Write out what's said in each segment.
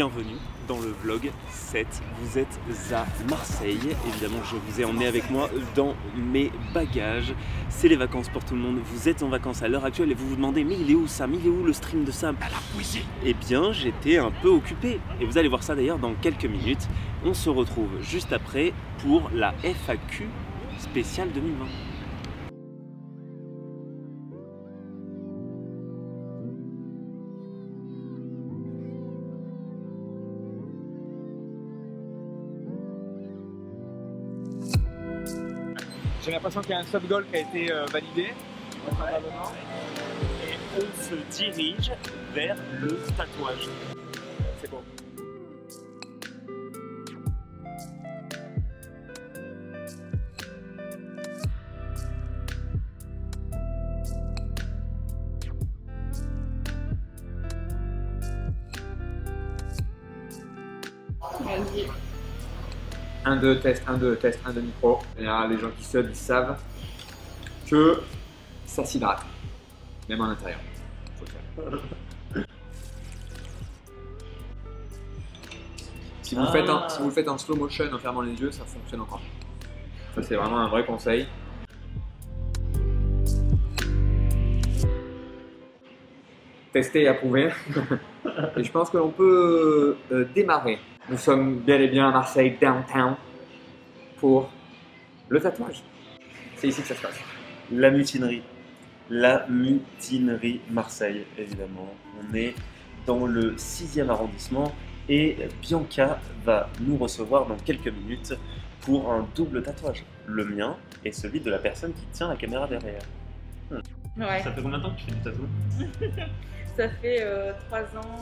bienvenue dans le vlog 7. Vous êtes à Marseille, évidemment je vous ai emmené avec moi dans mes bagages. C'est les vacances pour tout le monde, vous êtes en vacances à l'heure actuelle et vous vous demandez mais il est où Sam, il est où le stream de Sam? Eh bien j'étais un peu occupé et vous allez voir ça d'ailleurs dans quelques minutes. On se retrouve juste après pour la FAQ spéciale 2020. J'ai l'impression qu'il y a un sub-goal qui a été validé. Et on se dirige vers le tatouage. C'est beau. Vas-y. 1, 2, test, 1, 2, test, 1, 2 micro. En général, les gens qui sub, ils savent que ça s'hydrate. Même en intérieur. Faut le faire. Si vous, le faites en slow motion en fermant les yeux, ça fonctionne encore. Ça, c'est vraiment un vrai conseil. Tester et approuver. Et je pense que l'on peut démarrer. Nous sommes bel et bien à Marseille, downtown, pour le tatouage. C'est ici que ça se passe. La mutinerie. La mutinerie Marseille, évidemment. On est dans le 6e arrondissement et Bianca va nous recevoir dans quelques minutes pour un double tatouage. Le mien et celui de la personne qui tient la caméra derrière. Ouais. Ça fait combien de temps que tu fais du tatou? Ça fait 3 ans,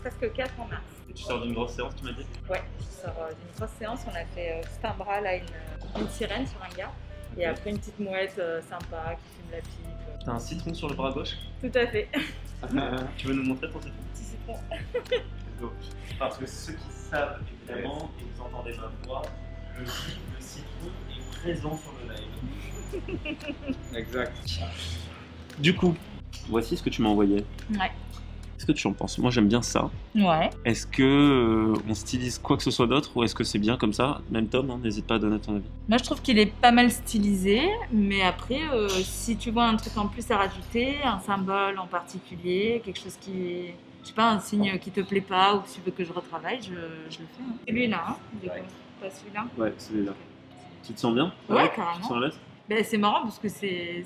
presque 4 en mars. Et tu sors d'une grosse séance, tu m'as dit? Ouais, je sors d'une grosse séance. On a fait tout un bras, là, une sirène sur un gars. Et après, une petite mouette sympa qui fume la pipe. T'as un citron sur le bras gauche? Tout à fait. Tu veux nous montrer ton citron? Petit citron. Parce que ceux qui savent, évidemment, et vous entendez ma voix, le citron est présent sur le live. Exact. Du coup, voici ce que tu m'as envoyé. Ouais. Qu'est-ce que tu en penses? Moi j'aime bien ça. Ouais. Est-ce que on stylise quoi que ce soit d'autre ou est-ce que c'est bien comme ça? Même Tom, hein, n'hésite pas à donner ton avis. Moi, je trouve qu'il est pas mal stylisé. Mais après, si tu vois un truc en plus à rajouter, un symbole en particulier, quelque chose qui... Je sais pas, un signe qui te plaît pas ou que tu veux que je retravaille, je le fais. Hein. Et lui-là, hein, du coup. Pas celui-là. Ouais, celui-là. Tu te sens bien? Ouais, Tu te carrément. sens à l'aise? Ben, c'est marrant parce que c'est...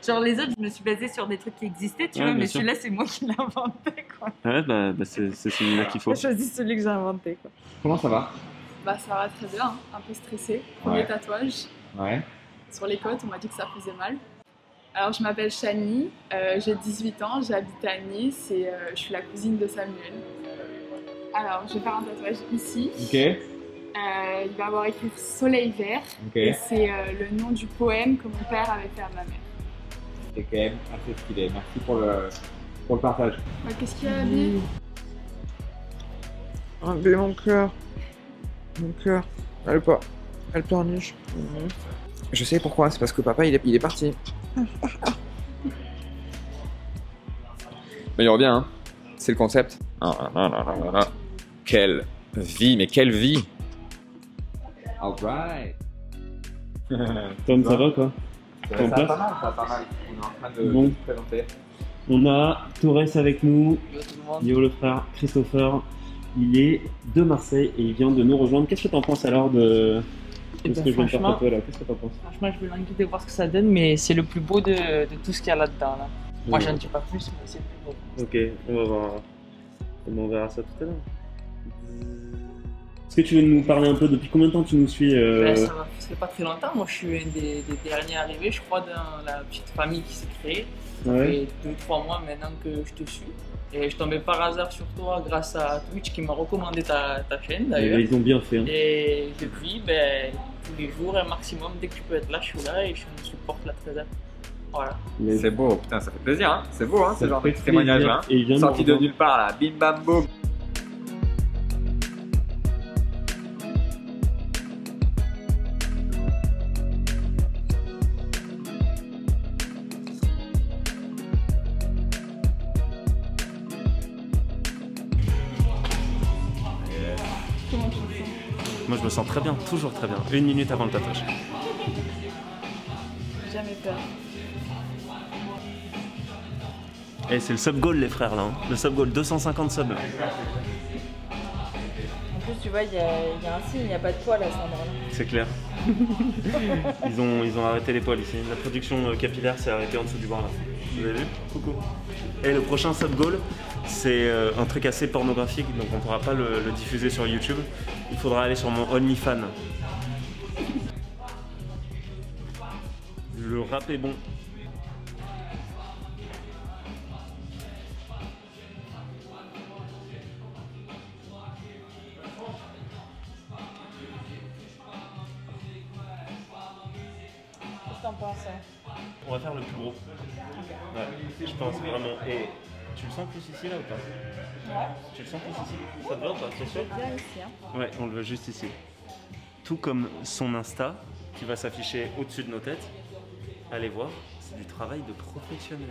Genre les autres, je me suis basée sur des trucs qui existaient, tu Ouais, vois, bien mais sûr. celui-là, c'est moi qui l'ai inventé, quoi. Ouais, bah c'est celui-là qu'il faut. J'ai choisi celui que j'ai inventé, quoi. Comment ça va? Bah ça va très bien, hein. Un peu stressée. Premier Ouais. tatouage Ouais. sur les côtes, on m'a dit que ça faisait mal. Alors je m'appelle Shani, j'ai 18 ans, j'habite à Nice et je suis la cousine de Samuel. Alors je vais faire un tatouage ici. Ok. Il va avoir écrit Soleil vert Ok. et c'est le nom du poème que mon père avait fait à ma mère. C'est quand même assez stylé. Merci pour le partage. Bah, qu'est-ce qu'il y a à dire? Enlever mon cœur. Mon cœur. Elle pleurniche. Je sais pourquoi, c'est parce que papa il est parti. Mais il revient, hein. C'est le concept. Ah, là, là, là, là, là. Quelle vie, mais quelle vie. Alright. Tom, ça va quoi? Ça En va place? pas mal, ça va pas mal. On est en train de Bon. se présenter. On a Torres avec nous. Yo tout le monde. Yo le frère Christopher. Il est de Marseille et il vient de nous rejoindre. Qu'est-ce que t'en penses alors de ce que je viens de faire tatouer là? Qu'est-ce que t'en penses? Franchement, je veux languir de voir ce que ça donne, mais c'est le plus beau de tout ce qu'il y a là-dedans. Là. Moi, j'en dis pas plus, mais c'est le plus beau. Ok, on va voir. On verra ça tout à l'heure. Est-ce que tu veux nous parler un peu depuis combien de temps tu nous suis Ben, ça fait pas très longtemps. Moi, je suis un des derniers arrivés, je crois, dans la petite famille qui s'est créée. Ça Ouais. fait 2-3 mois maintenant que je te suis. Et je tombais par hasard sur toi grâce à Twitch qui m'a recommandé ta chaîne d'ailleurs. Ils ont bien fait. Hein. Et depuis, ben, tous les jours, un maximum, dès que tu peux être là, je suis là et je me supporte là très bien. Voilà. Mais C'est beau, putain, ça fait plaisir, hein. C'est beau, hein, ce ça genre fait de témoignage plaisir. là. Et il vient Sorti nous de rejoindre. nulle part là, bim bam boum. Moi, je me sens très bien, toujours très bien. 1 minute avant le tatouage. Jamais peur. Et c'est le sub goal, les frères, là. Hein. Le sub goal, 250 subs. En plus, tu vois, il y a un signe, il n'y a pas de poils à cet endroit-là. C'est clair. ils ont arrêté les poils ici. La production capillaire s'est arrêtée en dessous du bras là. Vous avez vu? Coucou. Et le prochain sub goal, c'est un truc assez pornographique, donc on ne pourra pas le diffuser sur YouTube. Il faudra aller sur mon OnlyFans. Le rap est bon. Qu'est-ce que t'en penses? On va faire le plus gros. Ouais, je pense vraiment. Et tu le sens plus ici là ou pas? Ouais. Tu le sens plus ici? Ça te va ou pas? C'est sûr? Bien ici. Hein. Ouais, on le veut juste ici. Tout comme son Insta qui va s'afficher au-dessus de nos têtes. Allez voir, c'est du travail de professionnel.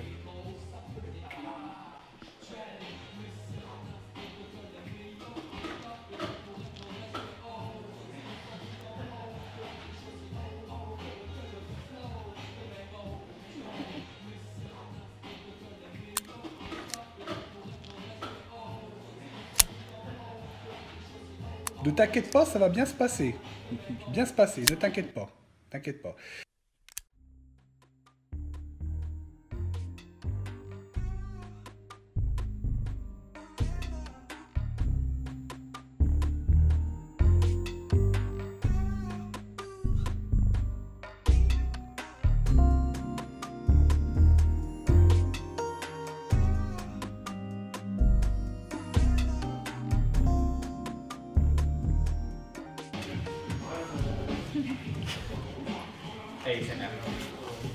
Ne t'inquiète pas, ça va bien se passer. Bien se passer, ne t'inquiète pas. T'inquiète pas.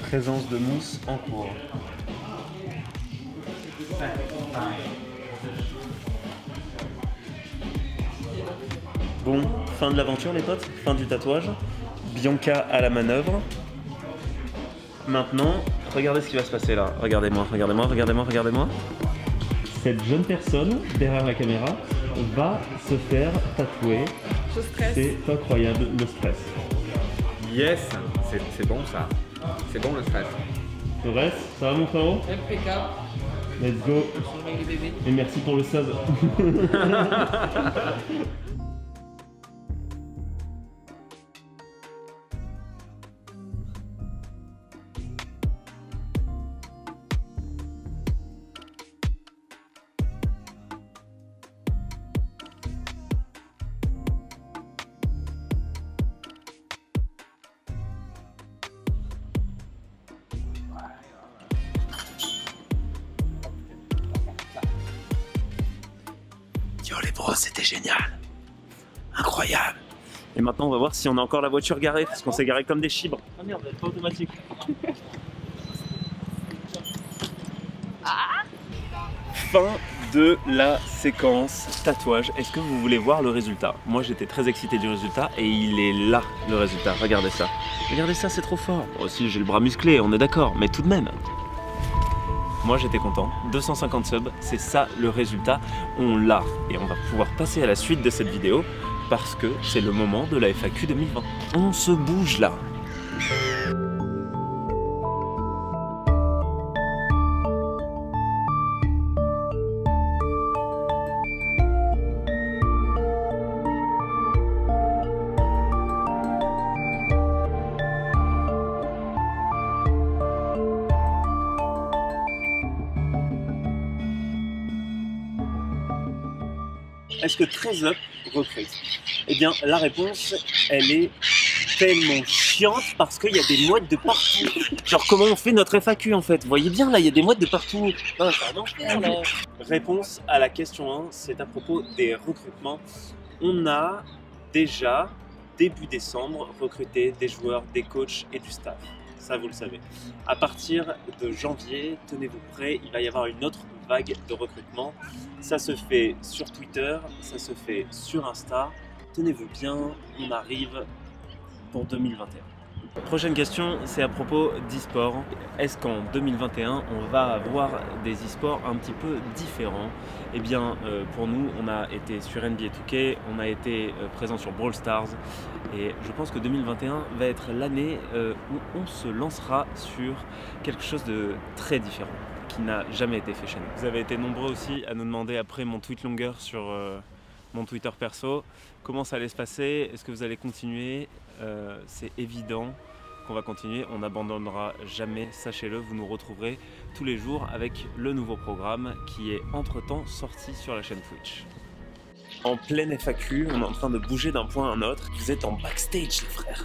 Présence de mousse en cours. Bon, fin de l'aventure les potes, fin du tatouage. Bianca à la manœuvre. Maintenant, regardez ce qui va se passer là. Regardez-moi, regardez-moi, regardez-moi, regardez-moi. Cette jeune personne, derrière la caméra, va se faire tatouer. Je stresse. C'est incroyable le stress. Yes, c'est bon ça. C'est bon le stress. Torres, ça va mon frérot? Impeccable. Let's go. Surveille les bébés. Et merci pour le sub. Yo les bros, c'était génial. Incroyable. Et maintenant on va voir si on a encore la voiture garée, parce qu'on s'est garé comme des chibres. Ah merde, elle est pas automatique. Fin de la séquence tatouage. Est-ce que vous voulez voir le résultat? Moi j'étais très excité du résultat et il est là le résultat. Regardez ça. Regardez ça, c'est trop fort. Moi aussi j'ai le bras musclé, on est d'accord, mais tout de même. Moi j'étais content, 250 subs, c'est ça le résultat, on l'a. Et on va pouvoir passer à la suite de cette vidéo parce que c'est le moment de la FAQ 2020. On se bouge là. Est-ce que 13 up recrute? Eh bien, la réponse, elle est tellement chiante parce qu'il y a des mouettes de partout. Genre, comment on fait notre FAQ en fait? Vous voyez bien, là, il y a des mouettes de partout. Non, c'est un enfer, là. Réponse à la question 1, c'est à propos des recrutements. On a déjà, début décembre, recruté des joueurs, des coachs et du staff. Ça, vous le savez. À partir de janvier, tenez-vous prêts, il va y avoir une autre vague de recrutement. Ça se fait sur Twitter, ça se fait sur Insta. Tenez-vous bien, on arrive pour 2021. Prochaine question, c'est à propos d'e-sport. Est-ce qu'en 2021, on va avoir des e-sports un petit peu différents? Eh bien, pour nous, on a été sur NBA 2K, on a été présent sur Brawl Stars, et je pense que 2021 va être l'année où on se lancera sur quelque chose de très différent, qui n'a jamais été fait chez nous. Vous avez été nombreux aussi à nous demander après mon tweet longueur sur mon Twitter perso, comment ça allait se passer, est-ce que vous allez continuer? C'est évident qu'on va continuer, on n'abandonnera jamais, sachez-le, vous nous retrouverez tous les jours avec le nouveau programme qui est entre-temps sorti sur la chaîne Twitch. En pleine FAQ, on est en train de bouger d'un point à un autre, vous êtes en backstage les frères.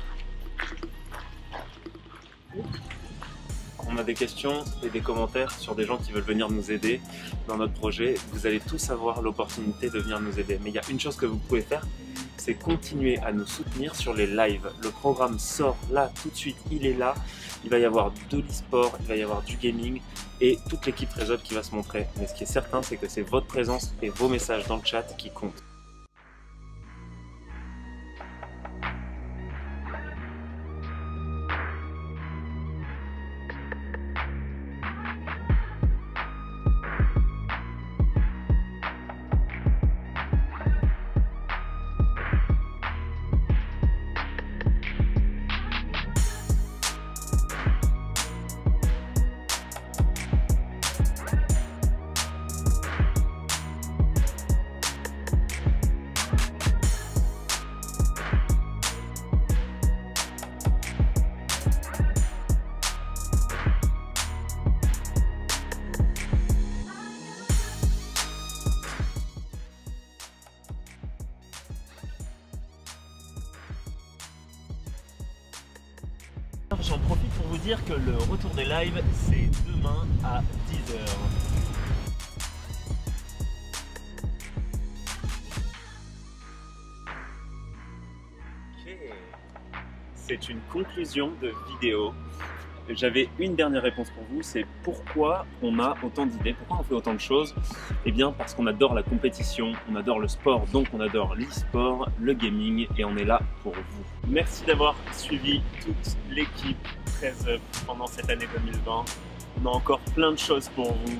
On a des questions et des commentaires sur des gens qui veulent venir nous aider dans notre projet. Vous allez tous avoir l'opportunité de venir nous aider. Mais il y a une chose que vous pouvez faire, c'est continuer à nous soutenir sur les lives. Le programme sort là, tout de suite, il est là. Il va y avoir de l'e-sport, il va y avoir du gaming et toute l'équipe Trésor qui va se montrer. Mais ce qui est certain, c'est que c'est votre présence et vos messages dans le chat qui comptent. J'en profite pour vous dire que le retour des lives, c'est demain à 10h. Ok. C'est une conclusion de vidéo. J'avais une dernière réponse pour vous, c'est pourquoi on a autant d'idées, pourquoi on fait autant de choses? Eh bien parce qu'on adore la compétition, on adore le sport, donc on adore l'e-sport, le gaming et on est là pour vous. Merci d'avoir suivi toute l'équipe 13up pendant cette année 2020. On a encore plein de choses pour vous.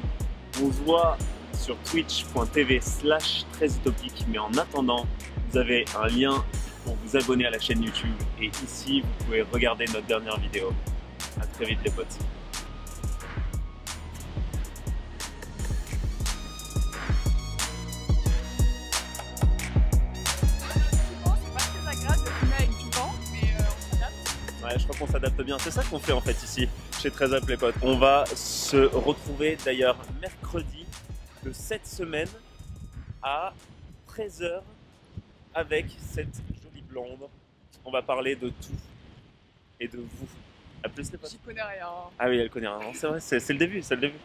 On se voit sur twitch.tv/13utopique, mais en attendant, vous avez un lien pour vous abonner à la chaîne YouTube et ici vous pouvez regarder notre dernière vidéo. À très vite les potes. C'est pas très agréable de filmer avec du vent, mais on s'adapte. Ouais, je crois qu'on s'adapte bien. C'est ça qu'on fait en fait ici, chez 13up les potes. On va se retrouver d'ailleurs mercredi de cette semaine à 13h avec cette jolie blonde. On va parler de tout et de vous. A plus les potes. J'y connais rien. Ah oui, elle connaît rien. C'est vrai, c'est le début, c'est le début.